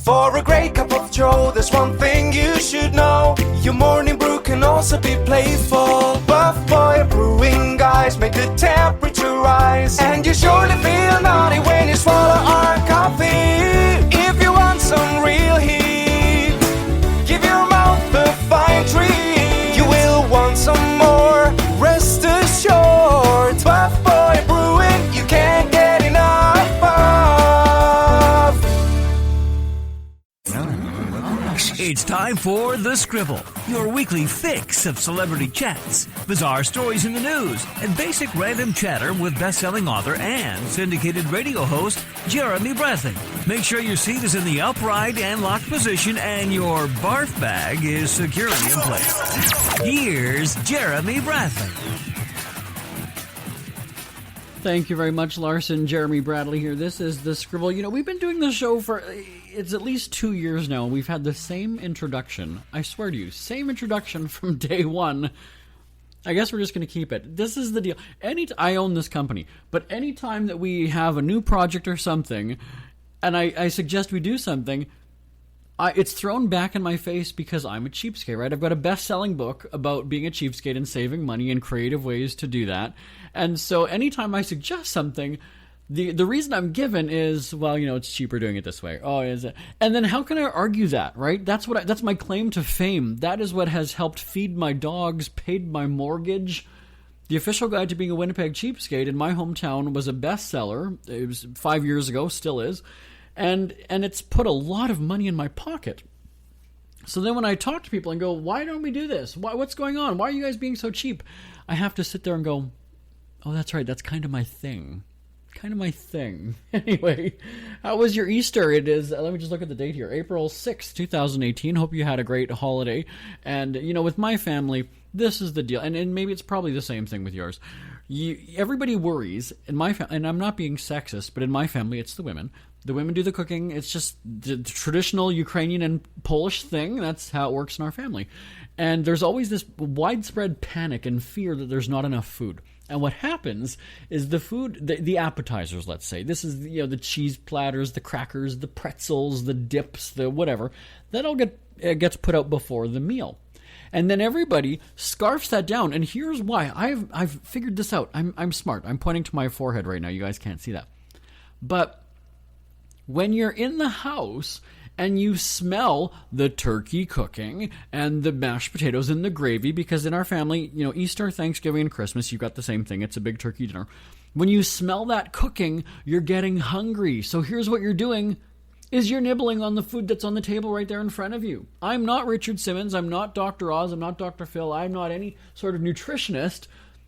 For a great cup of joe, there's one thing you should know. Your morning brew can also be playful. Buff Boy Brewing guys make the temperature rise, and you surely feel naughty when you swallow our coffee. If you want some real heat, give your mouth a fine treat. You will want some more, rest assured. Buff Boy Brewing, you can't get enough of. It's time for The Scribble, your weekly fix of celebrity chats, bizarre stories in the news, and basic random chatter with best-selling author and syndicated radio host Jeremy Bradley. Make sure your seat is in the upright and locked position and your barf bag is securely in place. Here's Jeremy Bradley. Thank you very much, Larson. Jeremy Bradley here. This is The Scribble. You know, we've been doing this show for, it's at least 2 years now, and we've had the same introduction. I swear to you, same introduction from day one. I guess we're just going to keep it. This is the deal. I own this company, but anytime that we have a new project or something, and I suggest we do something, it's thrown back in my face because I'm a cheapskate, right? I've got a best-selling book about being a cheapskate and saving money and creative ways to do that. And so anytime I suggest something, the reason I'm given is, well, you know, it's cheaper doing it this way. Oh, is it? And then how can I argue that, right? That's my claim to fame. That is what has helped feed my dogs, paid my mortgage. The Official Guide to Being a Winnipeg Cheapskate in my hometown was a bestseller. It was 5 years ago, still is. And it's put a lot of money in my pocket. So then when I talk to people and go, why don't we do this? What's going on? Why are you guys being so cheap? I have to sit there and go, oh, that's right. That's kind of my thing. Anyway, how was your Easter? It is, let me just look at the date here, April 6th, 2018. Hope you had a great holiday. And, you know, with my family, this is the deal. And maybe it's probably the same thing with yours. Everybody worries. In my family, and I'm not being sexist, but in my family, it's the women. The women do the cooking. It's just the traditional Ukrainian and Polish thing. That's how it works in our family. And there's always this widespread panic and fear that there's not enough food. And what happens is the food, the appetizers, let's say, this is, you know, the cheese platters, the crackers, the pretzels, the dips, the whatever, that all gets put out before the meal. And then everybody scarfs that down. And here's why. I've figured this out. I'm smart. I'm pointing to my forehead right now. You guys can't see that. But when you're in the house and you smell the turkey cooking and the mashed potatoes and the gravy, because in our family, you know, Easter, Thanksgiving, and Christmas, you've got the same thing. It's a big turkey dinner. When you smell that cooking, you're getting hungry. So here's what you're doing, is you're nibbling on the food that's on the table right there in front of you. I'm not Richard Simmons. I'm not Dr. Oz. I'm not Dr. Phil. I'm not any sort of nutritionist,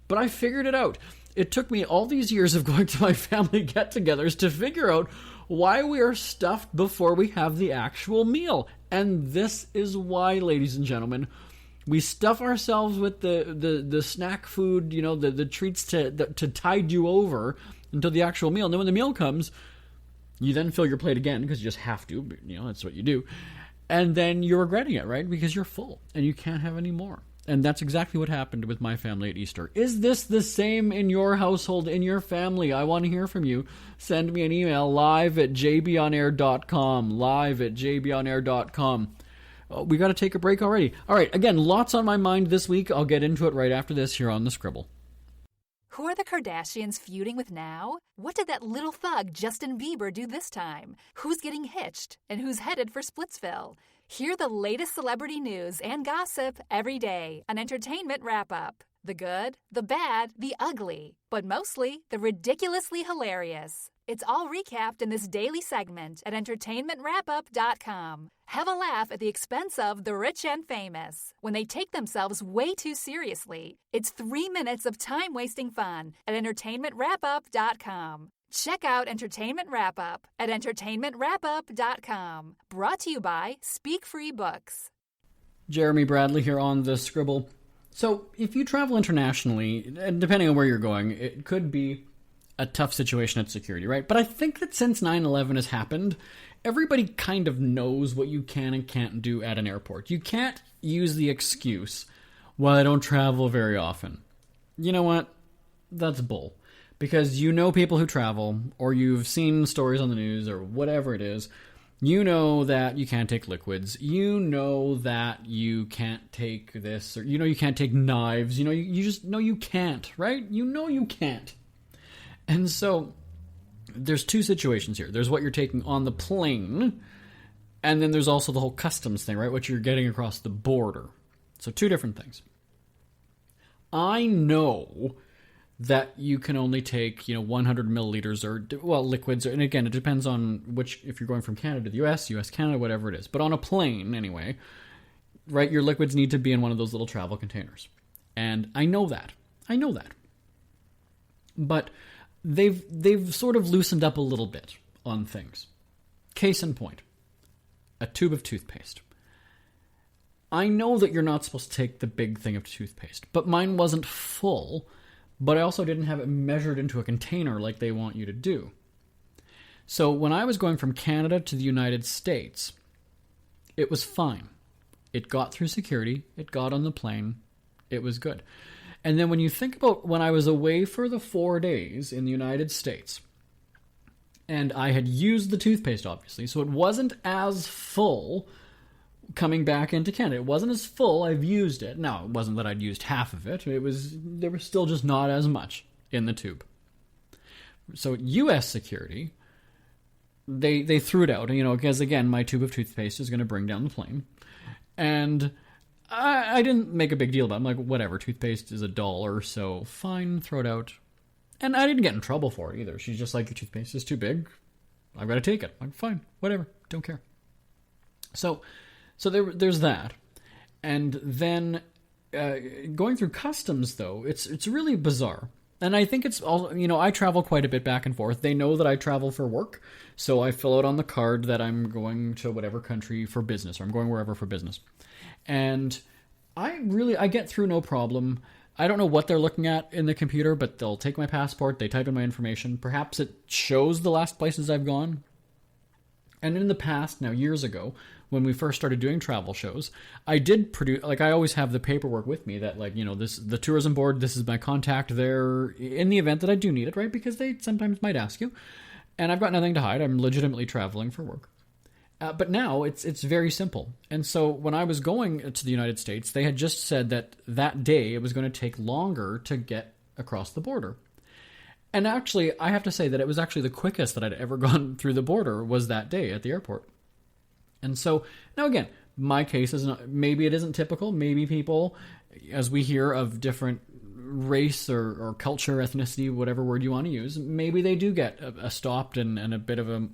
but I figured it out. It took me all these years of going to my family get-togethers to figure out why we are stuffed before we have the actual meal. And this is why, ladies and gentlemen, we stuff ourselves with the snack food, you know, the treats to tide you over until the actual meal. And then when the meal comes, you then fill your plate again because you just have to, you know, that's what you do. And then you're regretting it, right? Because you're full and you can't have any more. And that's exactly what happened with my family at Easter. Is this the same in your household, in your family? I want to hear from you. Send me an email, live@jbonair.com, live@jbonair.com. We got to take a break already. All right, again, lots on my mind this week. I'll get into it right after this here on The Scribble. Who are the Kardashians feuding with now? What did that little thug Justin Bieber do this time? Who's getting hitched? And who's headed for Splitsville? Hear the latest celebrity news and gossip every day on Entertainment Wrap-Up. The good, the bad, the ugly, but mostly the ridiculously hilarious. It's all recapped in this daily segment at entertainmentwrapup.com. Have a laugh at the expense of the rich and famous when they take themselves way too seriously. It's 3 minutes of time-wasting fun at entertainmentwrapup.com. Check out Entertainment Wrap-Up at entertainmentwrapup.com. Brought to you by Speak Free Books. Jeremy Bradley here on The Scribble. So if you travel internationally, and depending on where you're going, it could be a tough situation at security, right? But I think that since 9/11 has happened, everybody kind of knows what you can and can't do at an airport. You can't use the excuse, well, I don't travel very often. You know what? That's bull. Because you know people who travel, or you've seen stories on the news, or whatever it is, You know that you can't take liquids. You know that you can't take this, or you know you can't take knives. You know you just know you can't, right? You know you can't. And so there's two situations here. There's what you're taking on the plane, and then there's also the whole customs thing, right? What you're getting across the border. So two different things. I know that you can only take, 100 milliliters or, liquids. And again, it depends on which, if you're going from Canada to the US, Canada, whatever it is. But on a plane, anyway, right, your liquids need to be in one of those little travel containers. And I know that. But they've sort of loosened up a little bit on things. Case in point, a tube of toothpaste. I know that you're not supposed to take the big thing of toothpaste, but mine wasn't full, but I also didn't have it measured into a container like they want you to do. So when I was going from Canada to the United States, it was fine. It got through security, it got on the plane, it was good. And then when you think about when I was away for the 4 days in the United States, and I had used the toothpaste, obviously, so it wasn't as full coming back into Canada. It wasn't as full. I've used it. Now, it wasn't that I'd used half of it. There was still just not as much in the tube. So U.S. security, they threw it out, because, again, my tube of toothpaste is going to bring down the plane. And I didn't make a big deal about it. I'm like, whatever, toothpaste is $1, so fine, throw it out. And I didn't get in trouble for it either. She's just like, your toothpaste is too big. I've got to take it. I'm like, fine, whatever, don't care. So there's that. And then going through customs, though, it's really bizarre. And I think it's all, I travel quite a bit back and forth. They know that I travel for work, so I fill out on the card that I'm going to whatever country for business, or I'm going wherever for business. And I get through no problem. I don't know what they're looking at in the computer, but they'll take my passport, they type in my information. Perhaps it shows the last places I've gone. And in the past, now years ago, when we first started doing travel shows, I did produce, I always have the paperwork with me that, the tourism board, this is my contact there in the event that I do need it, right? Because they sometimes might ask you. And I've got nothing to hide. I'm legitimately traveling for work. But now it's very simple. And so when I was going to the United States, they had just said that day it was going to take longer to get across the border. And actually, I have to say that it was actually the quickest that I'd ever gone through the border was that day at the airport. And so, now again, my case is not, maybe it isn't typical. Maybe people, as we hear of different race or culture, ethnicity, whatever word you want to use, maybe they do get a stopped and a bit of a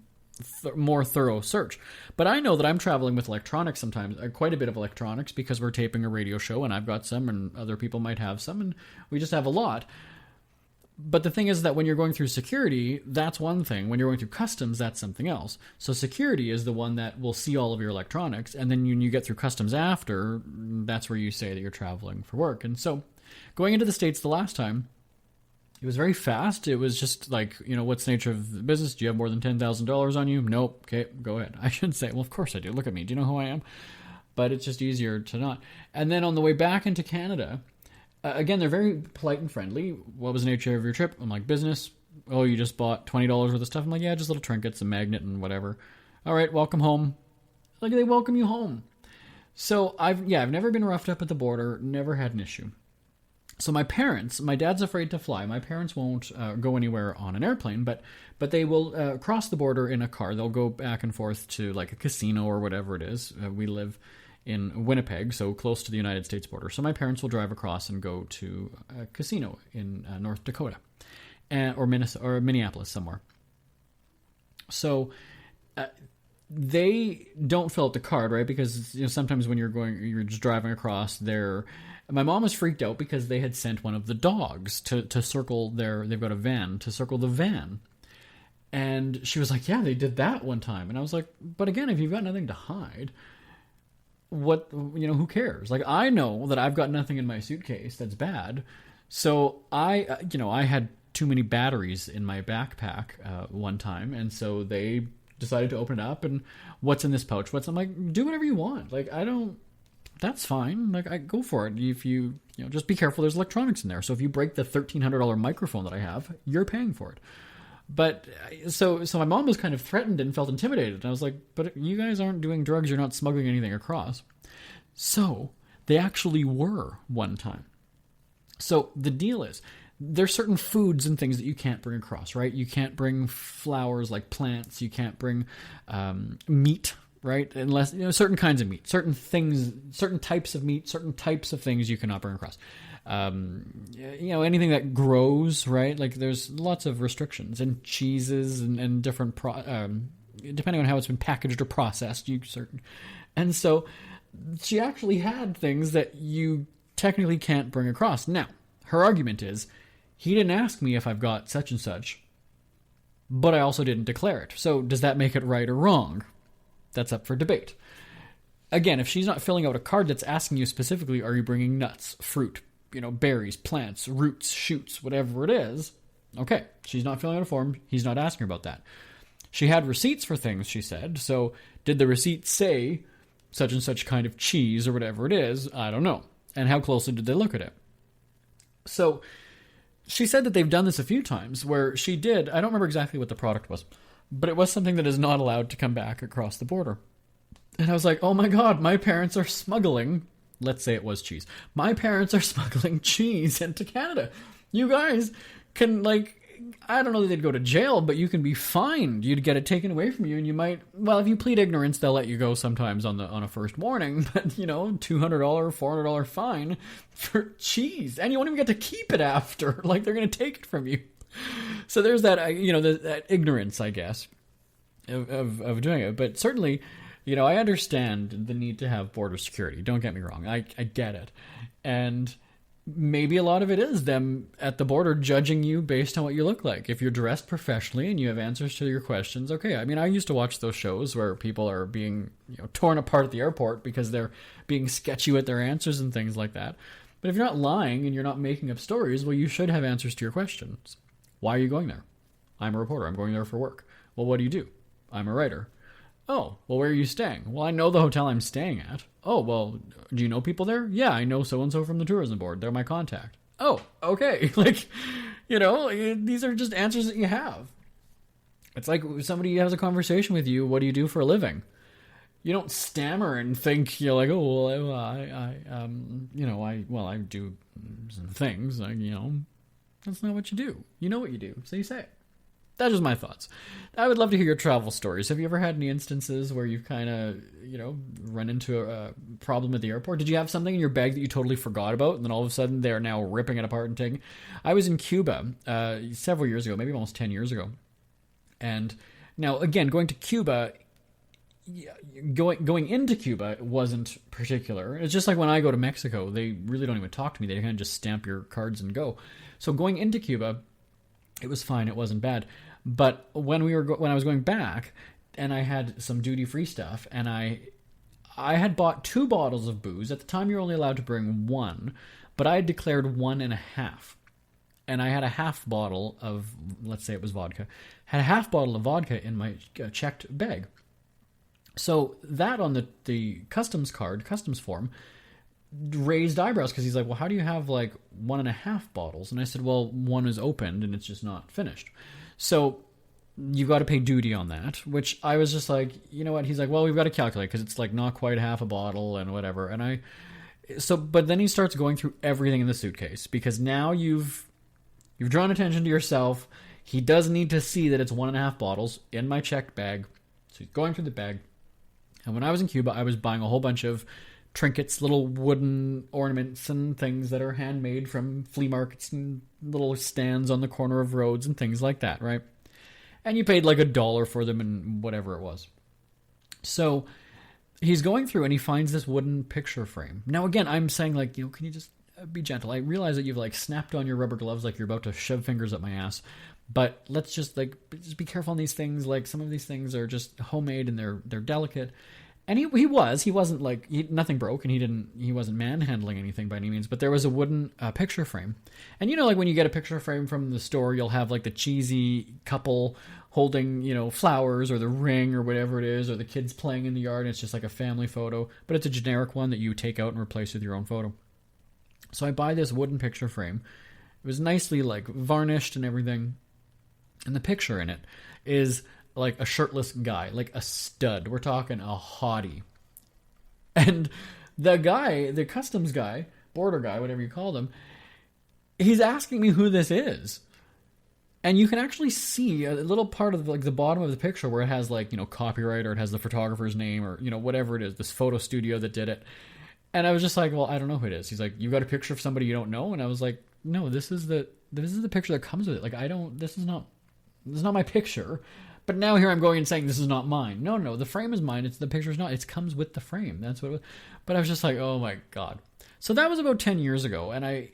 more thorough search. But I know that I'm traveling with electronics sometimes, quite a bit of electronics, because we're taping a radio show and I've got some and other people might have some, and we just have a lot. But the thing is that when you're going through security, that's one thing. When you're going through customs, that's something else. So security is the one that will see all of your electronics, and then when you get through customs after, that's where you say that you're traveling for work. And so going into the States the last time, it was very fast. It was just like, what's the nature of the business? Do you have more than $10,000 on you? Nope. Okay, go ahead. I should say, well, of course I do. Look at me. Do you know who I am? But it's just easier to not. And then on the way back into Canada, again, they're very polite and friendly. What was the nature of your trip? I'm like, business. Oh, you just bought $20 worth of stuff? I'm like, yeah, just little trinkets, a magnet and whatever. All right, welcome home. Like, they welcome you home. So I've never been roughed up at the border, never had an issue. So my dad's afraid to fly. My parents won't go anywhere on an airplane, but they will cross the border in a car. They'll go back and forth to like a casino or whatever it is. We live in Winnipeg, so close to the United States border. So my parents will drive across and go to a casino in North Dakota, or Minnesota, or Minneapolis somewhere. So they don't fill out the card, right? Because sometimes when you're just driving across there. My mom was freaked out because they had sent one of the dogs to circle they've got a van, to circle the van. And she was like, yeah, they did that one time. And I was like, but again, if you've got nothing to hide, who cares? Like, I know that I've got nothing in my suitcase that's bad. So I had too many batteries in my backpack one time. And so they decided to open it up and what's in this pouch? I'm like, do whatever you want. Like, that's fine. Like, I go for it. If you just be careful. There's electronics in there. So if you break the $1,300 microphone that I have, you're paying for it. But so my mom was kind of threatened and felt intimidated. And I was like, but you guys aren't doing drugs. You're not smuggling anything across. So they actually were one time. So the deal is, there's certain foods and things that you can't bring across, right? You can't bring flowers like plants. You can't bring meat, right? Unless, certain kinds of meat, certain things, certain types of meat, certain types of things you cannot bring across. Anything that grows, right? Like there's lots of restrictions, and cheeses and different, depending on how it's been packaged or processed, and so she actually had things that you technically can't bring across. Now, her argument is, he didn't ask me if I've got such and such, but I also didn't declare it. So does that make it right or wrong? That's up for debate. Again, if she's not filling out a card that's asking you specifically, are you bringing nuts, fruit, berries, plants, roots, shoots, whatever it is, okay, she's not filling out a form, he's not asking her about that. She had receipts for things, she said, so did the receipt say such and such kind of cheese or whatever it is? I don't know. And how closely did they look at it? So she said that they've done this a few times where she did, I don't remember exactly what the product was, but it was something that is not allowed to come back across the border. And I was like, oh my God, my parents are smuggling, let's say it was cheese. My parents are smuggling cheese into Canada. You guys can, I don't know that they'd go to jail, but you can be fined. You'd get it taken away from you, and you might, well, if you plead ignorance, they'll let you go sometimes on a first warning, but, $200, $400 fine for cheese. And you won't even get to keep it after. They're going to take it from you. So there's that, that ignorance, I guess, of doing it. But certainly, I understand the need to have border security. Don't get me wrong. I get it. And maybe a lot of it is them at the border judging you based on what you look like. If you're dressed professionally and you have answers to your questions, okay. I mean, I used to watch those shows where people are being torn apart at the airport because they're being sketchy with their answers and things like that. But if you're not lying and you're not making up stories, well, you should have answers to your questions. Why are you going there? I'm a reporter. I'm going there for work. Well, what do you do? I'm a writer. Oh, well, where are you staying? Well, I know the hotel I'm staying at. Oh, well, do you know people there? Yeah, I know so-and-so from the tourism board. They're my contact. Oh, okay. These are just answers that you have. It's like somebody has a conversation with you. What do you do for a living? You don't stammer and think you're like, oh, well, I do some things. That's not what you do. You know what you do, so you say it. That's just my thoughts. I would love to hear your travel stories. Have you ever had any instances where you've kind of, run into a problem at the airport? Did you have something in your bag that you totally forgot about, and then all of a sudden they're now ripping it apart and taking? I was in Cuba several years ago, maybe almost 10 years ago. And now, again, going to Cuba, going into Cuba wasn't particular. It's just like when I go to Mexico, they really don't even talk to me. They kind of just stamp your cards and go. So going into Cuba, it was fine. It wasn't bad. But when I was going back, and I had some duty-free stuff, and I had bought 2 bottles of booze. At the time, you're only allowed to bring 1, but I had declared 1.5. And I had a half bottle of, let's say it was vodka, had a half bottle of vodka in my checked bag. So that on the customs form, raised eyebrows, because he's like, well, how do you have 1.5 bottles? And I said, well, 1 is opened and it's just not finished. So you've got to pay duty on that, which I was just like, you know what? He's like, well, we've got to calculate because it's not quite half a bottle and whatever. And but then he starts going through everything in the suitcase, because now you've drawn attention to yourself. He does need to see that it's 1.5 bottles in my checked bag. So he's going through the bag. And when I was in Cuba, I was buying a whole bunch of trinkets, little wooden ornaments and things that are handmade from flea markets and little stands on the corner of roads and things like that, right? And you paid $1 for them and whatever it was. So he's going through and he finds this wooden picture frame. Now, again, I'm saying can you just be gentle? I realize that you've snapped on your rubber gloves like you're about to shove fingers up my ass. But let's just be careful on these things. Some of these things are just homemade and they're delicate. And he wasn't nothing broke, and he wasn't manhandling anything by any means, but there was a wooden picture frame. And when you get a picture frame from the store, you'll have the cheesy couple holding, flowers or the ring or whatever it is, or the kids playing in the yard, and it's just a family photo, but it's a generic one that you take out and replace with your own photo. So I buy this wooden picture frame. It was nicely varnished and everything. And the picture in it is like a shirtless guy, like a stud. We're talking a hottie. And the guy, the customs guy, border guy, whatever you call him, he's asking me who this is. And you can actually see a little part of like the bottom of the picture where it has like, copyright, or it has the photographer's name, or, whatever it is, this photo studio that did it. And I was just like, well, I don't know who it is. He's like, you got a picture of somebody you don't know? And I was like, no, this is the picture that comes with it. Like, this is not my picture. But now here I'm going and saying this is not mine. No, the frame is mine. The picture's not. It comes with the frame. That's what it was. But I was just like, oh my God. So that was about 10 years ago. And I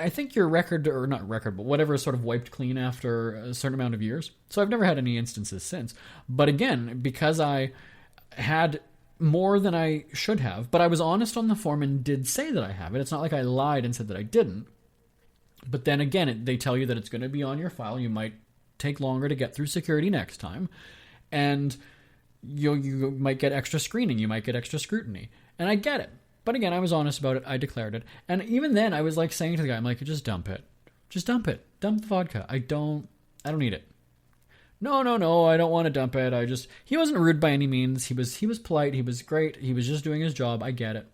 think your record, or not record, but whatever, is sort of wiped clean after a certain amount of years. So I've never had any instances since. But again, because I had more than I should have, but I was honest on the form and did say that I have it. It's not like I lied and said that I didn't. But then again, they tell you that it's going to be on your file. You might take longer to get through security next time, and you might get extra screening, you might get extra scrutiny, and I get it. But again, I was honest about it. I declared it, and even then, I was like saying to the guy, I'm like, just dump it, dump the vodka. I don't need it. No, I don't want to dump it. He wasn't rude by any means. He was polite. He was great. He was just doing his job. I get it.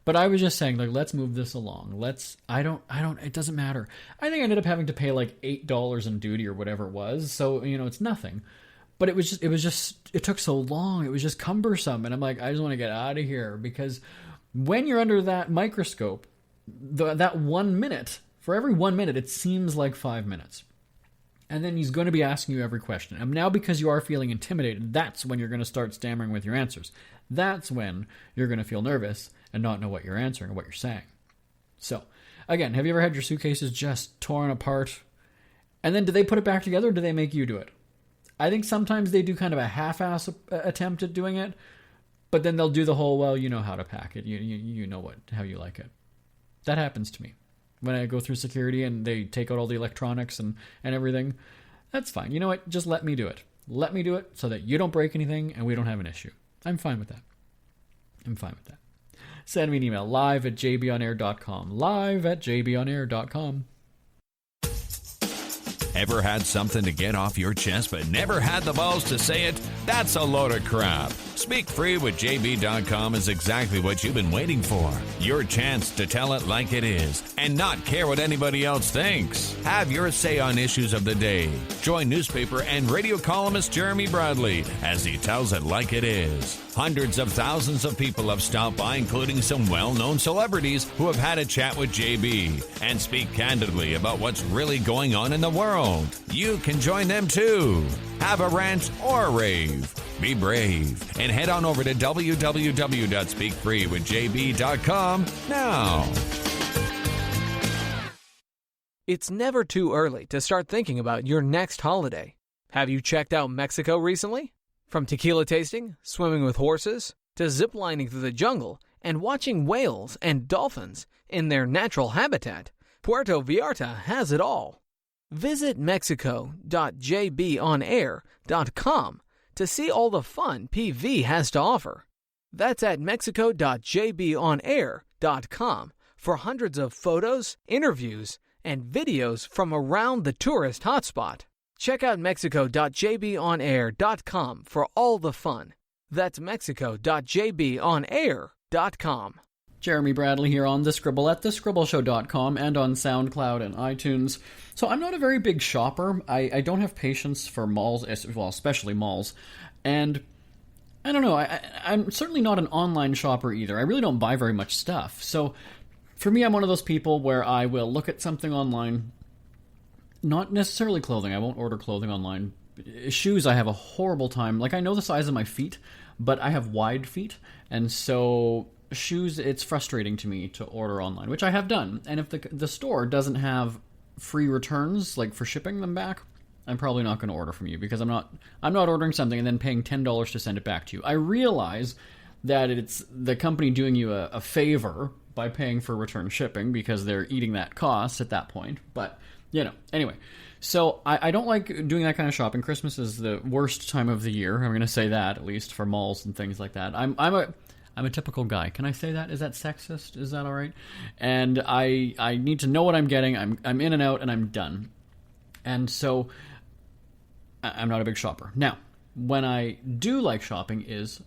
But I was just saying, like, let's move this along. It doesn't matter. I think I ended up having to pay like $8 in duty or whatever it was. So, it's nothing. But it took so long. It was just cumbersome. And I'm like, I just want to get out of here, because when you're under that microscope, that 1 minute, for every 1 minute, it seems like 5 minutes. And then he's going to be asking you every question. And now, because you are feeling intimidated, that's when you're going to start stammering with your answers. That's when you're going to feel nervous and not know what you're answering or what you're saying. So, again, have you ever had your suitcases just torn apart? And then do they put it back together, or do they make you do it? I think sometimes they do kind of a half-ass attempt at doing it, but then they'll do the whole, well, you know how to pack it. You know how you like it. That happens to me. When I go through security and they take out all the electronics and everything, that's fine. You know what? Just let me do it. Let me do it so that you don't break anything and we don't have an issue. I'm fine with that. Send me an email, live@jbonair.com. live@jbonair.com. Ever had something to get off your chest but never had the balls to say it? That's a load of crap. Speak Free with JB.com is exactly what you've been waiting for. Your chance to tell it like it is and not care what anybody else thinks. Have your say on issues of the day. Join newspaper and radio columnist Jeremy Bradley as he tells it like it is. Hundreds of thousands of people have stopped by, including some well-known celebrities who have had a chat with JB and speak candidly about what's really going on in the world. You can join them too. Have a rant or a rave. Be brave and head on over to www.speakfreewithjb.com now. It's never too early to start thinking about your next holiday. Have you checked out Mexico recently? From tequila tasting, swimming with horses, to ziplining through the jungle and watching whales and dolphins in their natural habitat, Puerto Vallarta has it all. Visit mexico.jbonair.com to see all the fun PV has to offer. That's at mexico.jbonair.com for hundreds of photos, interviews, and videos from around the tourist hotspot. Check out mexico.jbonair.com for all the fun. That's mexico.jbonair.com. Jeremy Bradley here on The Scribble at thescribbleshow.com and on SoundCloud and iTunes. So I'm not a very big shopper. I don't have patience for malls, well, especially malls. And I don't know, I'm certainly not an online shopper either. I really don't buy very much stuff. So for me, I'm one of those people where I will look at something online, not necessarily clothing. I won't order clothing online. Shoes, I have a horrible time. Like, I know the size of my feet, but I have wide feet. And so shoes, it's frustrating to me to order online, which I have done. And if the store doesn't have free returns, like for shipping them back, I'm probably not going to order from you, because I'm not ordering something and then paying $10 to send it back to you. I realize that it's the company doing you a favor by paying for return shipping, because they're eating that cost at that point. But, anyway. So I don't like doing that kind of shopping. Christmas is the worst time of the year. I'm going to say that, at least for malls and things like that. I'm a typical guy. Can I say that? Is that sexist? Is that all right? And I need to know what I'm getting. I'm in and out, and I'm done. And so I'm not a big shopper. Now, when I do like shopping is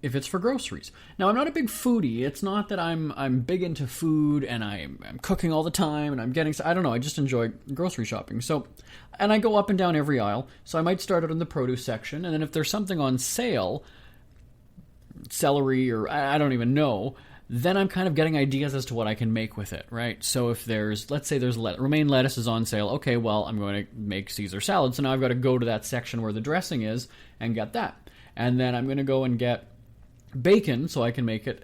if it's for groceries. Now, I'm not a big foodie. It's not that I'm big into food and I'm cooking all the time and I'm getting... I don't know. I just enjoy grocery shopping. So, and I go up and down every aisle. So I might start out in the produce section. And then if there's something on sale, celery or I don't even know, then I'm kind of getting ideas as to what I can make with it, right? So if there's... Let's say there's romaine lettuce is on sale. Okay, well, I'm going to make Caesar salad. So now I've got to go to that section where the dressing is and get that. And then I'm going to go and get bacon so I can make it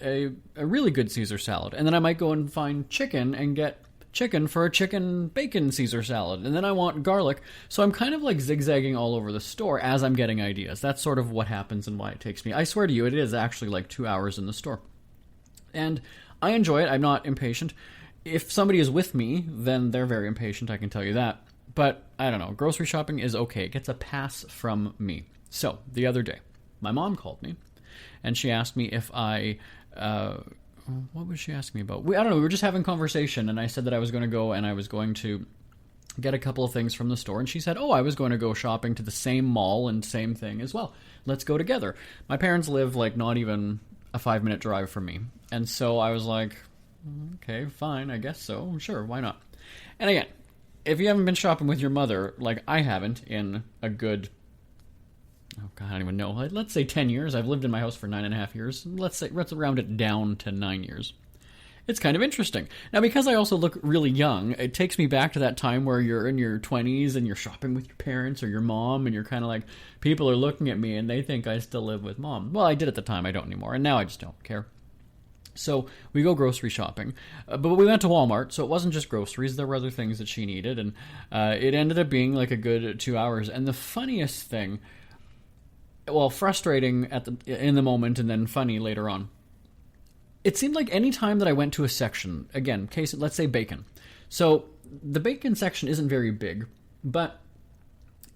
a really good Caesar salad. And then I might go and find chicken and get chicken for a chicken bacon Caesar salad. And then I want garlic. So I'm kind of like zigzagging all over the store as I'm getting ideas. That's sort of what happens and why it takes me. I swear to you, it is actually like 2 hours in the store. And I enjoy it. I'm not impatient. If somebody is with me, then they're very impatient, I can tell you that. But I don't know. Grocery shopping is okay. It gets a pass from me. So the other day, my mom called me. And she asked me if I, what was she asking me about? I don't know, we were just having conversation, and I said that I was going to go and I was going to get a couple of things from the store. And she said, I was going to go shopping to the same mall and same thing as well. Let's go together. My parents live like not even a 5-minute drive from me. And so I was like, okay, fine, I guess so. Sure, why not? And again, if you haven't been shopping with your mother, like I haven't in a good... Oh, God, I don't even know. Let's say 10 years. I've lived in my house for 9.5 years. Let's round it down to 9 years. It's kind of interesting. Now, because I also look really young, it takes me back to that time where you're in your 20s and you're shopping with your parents or your mom, and you're kind of like, people are looking at me and they think I still live with mom. Well, I did at the time. I don't anymore. And now I just don't care. So we go grocery shopping. But we went to Walmart, so it wasn't just groceries. There were other things that she needed. And it ended up being like a good 2 hours. And the funniest thing... Well, frustrating in the moment and then funny later on. It seemed like any time that I went to a section, again, let's say bacon. So the bacon section isn't very big, but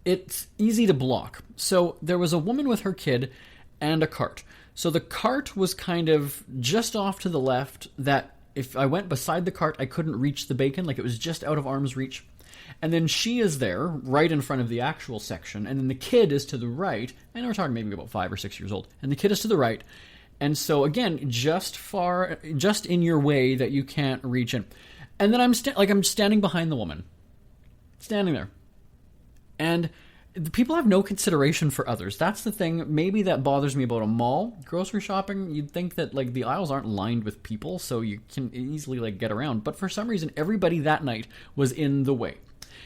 it's easy to block. So there was a woman with her kid and a cart. So the cart was kind of just off to the left that if I went beside the cart, I couldn't reach the bacon. Like it was just out of arm's reach. And then she is there, right in front of the actual section, and then the kid is to the right, and we're talking maybe about 5 or 6 years old, and the kid is to the right, and so again, just in your way that you can't reach in. And then I'm standing behind the woman, standing there, and the people have no consideration for others. That's the thing, maybe that bothers me about a mall. Grocery shopping, you'd think that like the aisles aren't lined with people, so you can easily like get around, but for some reason, everybody that night was in the way.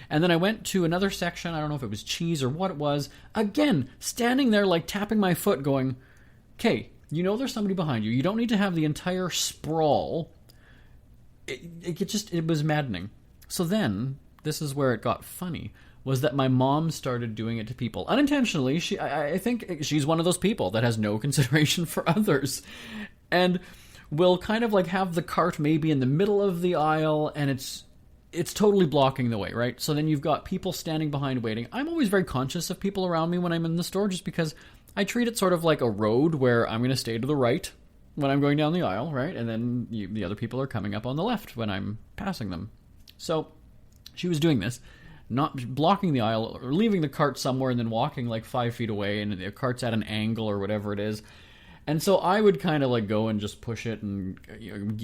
And then I went to another section, I don't know if it was cheese or what it was, again, standing there like tapping my foot going, okay, you know there's somebody behind you. You don't need to have the entire sprawl. It was maddening. So then, this is where it got funny, was that my mom started doing it to people. Unintentionally, I think she's one of those people that has no consideration for others. And will kind of like have the cart maybe in the middle of the aisle, and it's totally blocking the way, right? So then you've got people standing behind waiting. I'm always very conscious of people around me when I'm in the store just because I treat it sort of like a road where I'm going to stay to the right when I'm going down the aisle, right? And then the other people are coming up on the left when I'm passing them. So she was doing this, not blocking the aisle or leaving the cart somewhere and then walking like 5 feet away, and the cart's at an angle or whatever it is. And so I would kind of like go and just push it and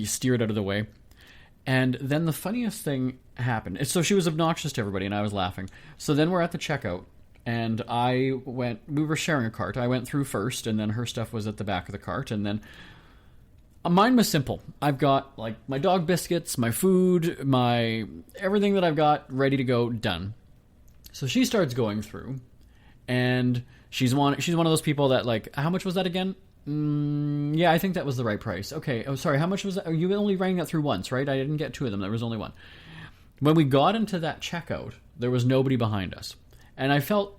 steer it out of the way. And then the funniest thing happened. So she was obnoxious to everybody, and I was laughing. So then we're at the checkout, and we were sharing a cart. I went through first, and then her stuff was at the back of the cart, and then mine was simple. I've got like my dog biscuits, my food, everything that I've got ready to go, done. So she starts going through, and she's one of those people that like, how much was that again? Yeah, I think that was the right price. Okay. Oh, sorry. How much was that? You only rang that through once, right? I didn't get 2 of them. There was only one. When we got into that checkout, there was nobody behind us. And I felt...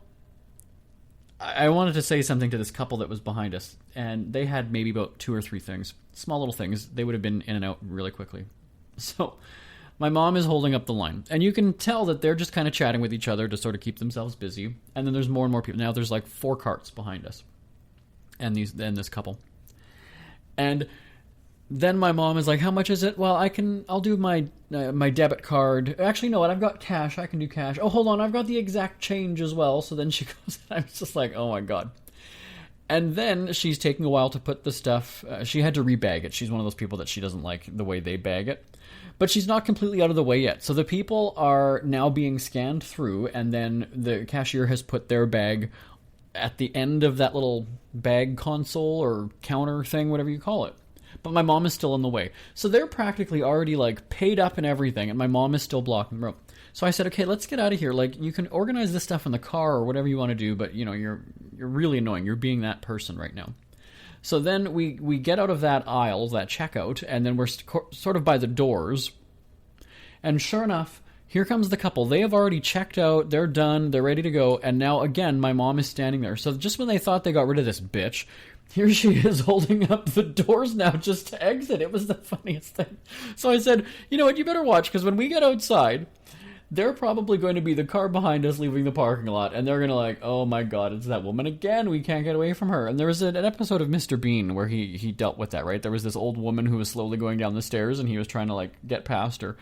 I wanted to say something to this couple that was behind us. And they had maybe about 2 or 3 things. Small little things. They would have been in and out really quickly. So... my mom is holding up the line. And you can tell that they're just kind of chatting with each other to sort of keep themselves busy. And then there's more and more people. Now there's like 4 carts behind us. And this couple. And then my mom is like, how much is it? Well, I'll do my debit card. Actually, no, what? I've got cash. I can do cash. Oh, hold on. I've got the exact change as well. So then she goes, I was just like, oh my God. And then she's taking a while to put the stuff. She had to rebag it. She's one of those people that she doesn't like the way they bag it. But she's not completely out of the way yet. So the people are now being scanned through, and then the cashier has put their bag at the end of that little bag console or counter thing, whatever you call it. But my mom is still in the way. So they're practically already like paid up and everything, and my mom is still blocking the road. So I said, okay, let's get out of here. Like, you can organize this stuff in the car or whatever you want to do, but you're really annoying. You're being that person right now. So then we get out of that aisle, that checkout, and then we're sort of by the doors. And sure enough, here comes the couple. They have already checked out. They're done. They're ready to go. And now, again, my mom is standing there. So just when they thought they got rid of this bitch, here she is holding up the doors now just to exit. It was the funniest thing. So I said, you know what, you better watch, because when we get outside, they're probably going to be the car behind us leaving the parking lot, and they're going to like, oh my God, it's that woman again. We can't get away from her. And there was an episode of Mr. Bean where he dealt with that, right? There was this old woman who was slowly going down the stairs, and he was trying to like get past her.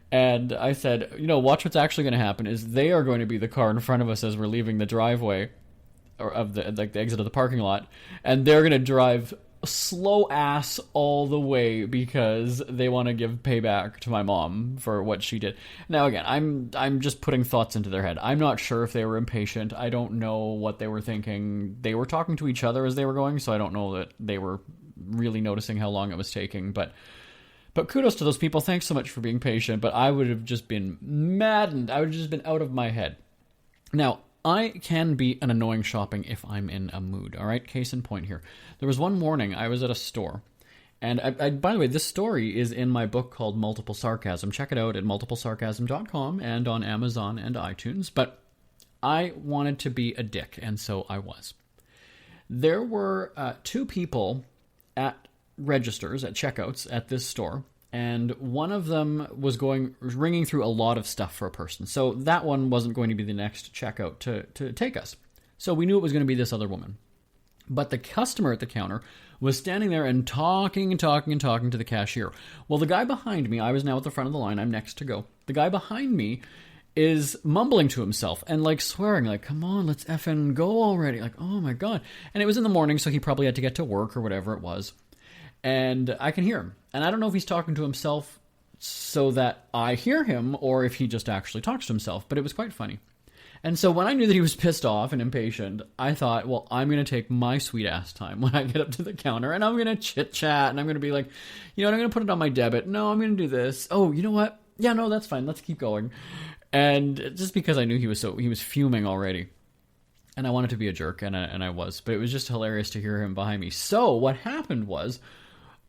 And I said, watch what's actually going to happen is they are going to be the car in front of us as we're leaving the driveway or of the exit of the parking lot, and they're going to drive slow ass all the way because they want to give payback to my mom for what she did. Now again, I'm just putting thoughts into their head. I'm not sure if they were impatient. I don't know what they were thinking. They were talking to each other as they were going, so I don't know that they were really noticing how long it was taking, but kudos to those people. Thanks so much for being patient, but I would have just been maddened. I would have just been out of my head. Now, I can be an annoying shopping if I'm in a mood, all right? Case in point here. There was one morning I was at a store, and I by the way, this story is in my book called Multiple Sarcasm. Check it out at multiplesarcasm.com and on Amazon and iTunes, but I wanted to be a dick, and so I was. There were two people at registers, at checkouts at this store, and one of them was ringing through a lot of stuff for a person. So that one wasn't going to be the next checkout to take us. So we knew it was going to be this other woman. But the customer at the counter was standing there and talking to the cashier. Well, the guy behind me, I was now at the front of the line, I'm next to go. The guy behind me is mumbling to himself and like swearing, like, come on, let's effing go already. Like, oh my God. And it was in the morning, so he probably had to get to work or whatever it was. And I can hear him. And I don't know if he's talking to himself so that I hear him or if he just actually talks to himself, but it was quite funny. And so when I knew that he was pissed off and impatient, I thought, well, I'm going to take my sweet ass time when I get up to the counter, and I'm going to chit chat, and I'm going to be like, I'm going to put it on my debit. No, I'm going to do this. Oh, you know what? Yeah, no, that's fine. Let's keep going. And just because I knew he was fuming already. And I wanted to be a jerk, and I was. But it was just hilarious to hear him behind me. So what happened was,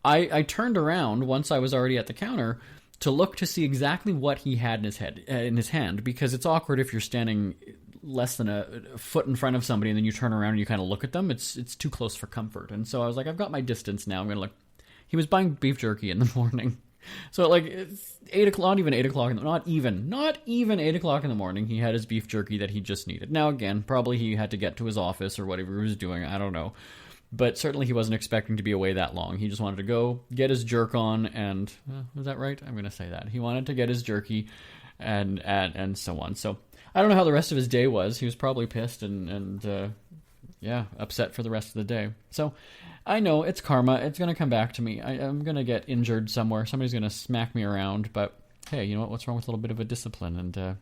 I turned around once I was already at the counter to look to see exactly what he had in his hand, because it's awkward if you're standing less than a foot in front of somebody and then you turn around and you kind of look at them. It's too close for comfort. And so I was like, I've got my distance now. I'm going to look. He was buying beef jerky in the morning. So like it's 8 o'clock, not even 8 o'clock, not even 8 o'clock in the morning, he had his beef jerky that he just needed. Now again, probably he had to get to his office or whatever he was doing. I don't know. But certainly he wasn't expecting to be away that long. He just wanted to go get his jerk on, and was that right? I'm going to say that. He wanted to get his jerky and so on. So I don't know how the rest of his day was. He was probably pissed and upset for the rest of the day. So I know it's karma. It's going to come back to me. I'm going to get injured somewhere. Somebody's going to smack me around. But hey, you know what? What's wrong with a little bit of a discipline? And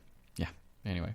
anyway.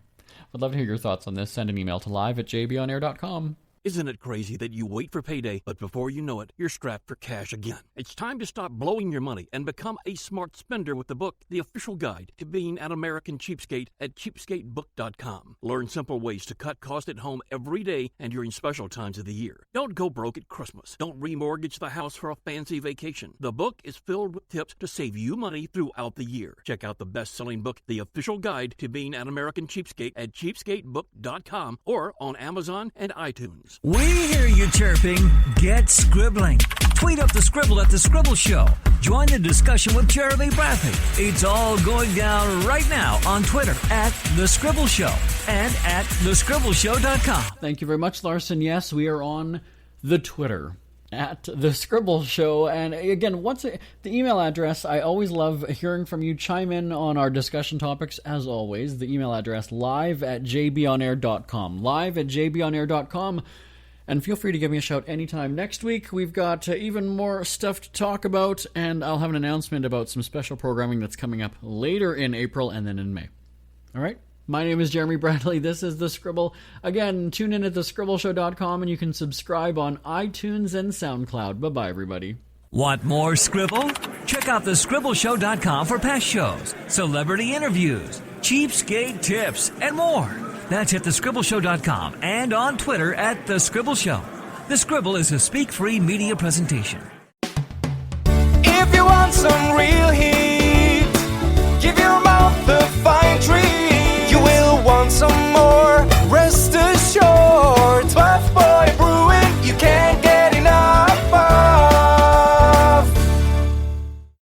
I'd love to hear your thoughts on this. Send an email to live@jbonair.com. Isn't it crazy that you wait for payday, but before you know it, you're strapped for cash again? It's time to stop blowing your money and become a smart spender with the book, The Official Guide to Being an American Cheapskate at cheapskatebook.com. Learn simple ways to cut costs at home every day and during special times of the year. Don't go broke at Christmas. Don't remortgage the house for a fancy vacation. The book is filled with tips to save you money throughout the year. Check out the best-selling book, The Official Guide to Being an American Cheapskate at cheapskatebook.com or on Amazon and iTunes. We hear you chirping. Get scribbling. Tweet up the Scribble at The Scribble Show. Join the discussion with Jeremy Bradley. It's all going down right now on Twitter at The Scribble Show and at thescribbleshow.com. Thank you very much, Larson. Yes, we are on the Twitter. at The Scribble Show. And again, the email address, I always love hearing from you. Chime in on our discussion topics, as always. The email address, live@jbonair.com. live@jbonair.com. And feel free to give me a shout anytime. Next week, we've got even more stuff to talk about, and I'll have an announcement about some special programming that's coming up later in April and then in May. All right? My name is Jeremy Bradley. This is The Scribble. Again, tune in at thescribbleshow.com, and you can subscribe on iTunes and SoundCloud. Bye-bye, everybody. Want more Scribble? Check out thescribbleshow.com for past shows, celebrity interviews, cheapskate tips, and more. That's at thescribbleshow.com and on Twitter at The Scribble Show. The Scribble is a speak-free media presentation. If you want some real heat,